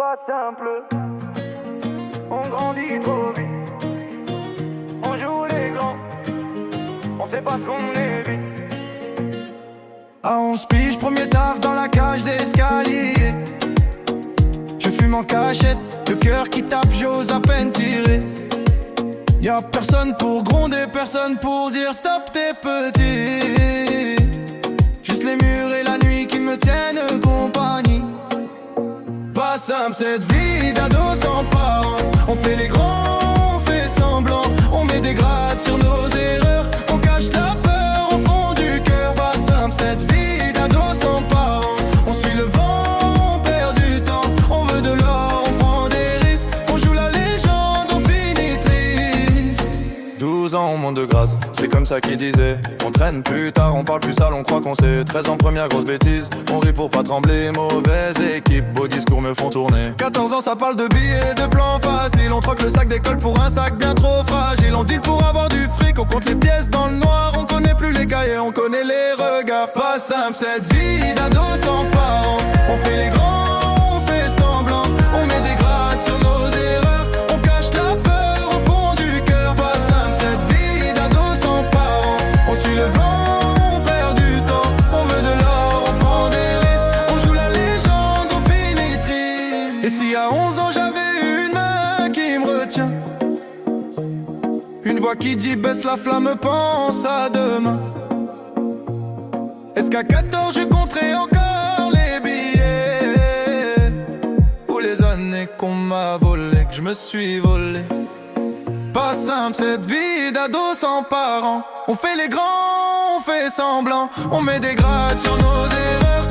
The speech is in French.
Pas simple, on grandit trop vite. On joue les grands, on sait pas ce qu'on est vite. À 11 piges, premier taf dans la cage d'escalier. Je fume en cachette, le cœur qui tape, j'ose à peine tirer. Y'a personne pour gronder, personne pour dire stop t'es petit. Juste les murs et la nuit qui me tiennent compagnie. Pas simple cette vie d'ado sans parents. On fait les grands, on fait semblant. On met des grattes sur nos erreurs. On cache la peur au fond du cœur. Pas simple cette vie d'ado sans parents. On suit le vent, on perd du temps. On veut de l'or, on prend des risques. On joue la légende, on finit triste. 12 ans, on monte de grade, c'est comme ça qu'ils disaient. On traîne plus tard, on parle plus sale, on croit qu'on sait. 13 ans, première grosse bêtise. On rit pour pas trembler, mauvaise équipe. Beaux discours me font tourner. 14 ans, ça parle de billets, de plans faciles. On troque le sac d'école pour un sac bien trop fragile. On deal pour avoir du fric, on compte les pièces dans le noir. On connaît plus les cahiers, on connaît les regards. Pas simple cette vie d'ado sans parents. On fait les grands, on fait semblant. On met des grattes sur nos erreurs. On cache la peur au fond du cœur. Pas simple cette vie d'ado sans parents. On suit le vent, on perd du temps. On veut de l'or, on prend des risques. On joue la légende, on finit triste. Et si à 11 ans j'avais une main qui me retient, une voix qui dit baisse la flamme, pense à demain. Est-ce qu'à 14 je compterai encore les billets, ou les années qu'on m'a volées, que je me suis volé? Pas simple cette vie d'ado sans parents. On fait les grands, on fait semblant. On met des grattes sur nos erreurs.